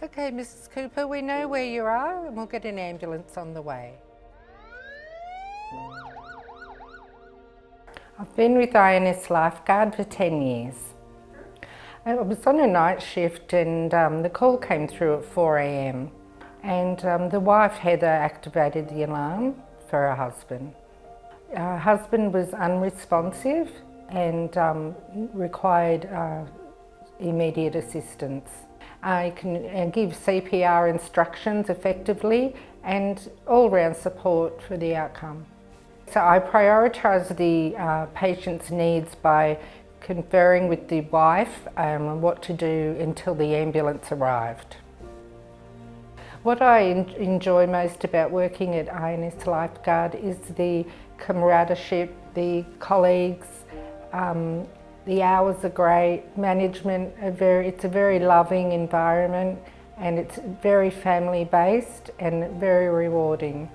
Okay, Mrs. Cooper, we know where you are and we'll get an ambulance on the way. I've been with INS LifeGuard for 10 years. I was on a night shift and the call came through at 4 a.m. and the wife, Heather, activated the alarm for her husband. Her husband was unresponsive and required immediate assistance. I can give CPR instructions effectively and all-round support for the outcome. So I prioritise the patient's needs by conferring with the wife on what to do until the ambulance arrived. What I enjoy most about working at INS LifeGuard is the camaraderie, the colleagues, the hours are great, management it's a very loving environment and it's very family based and very rewarding.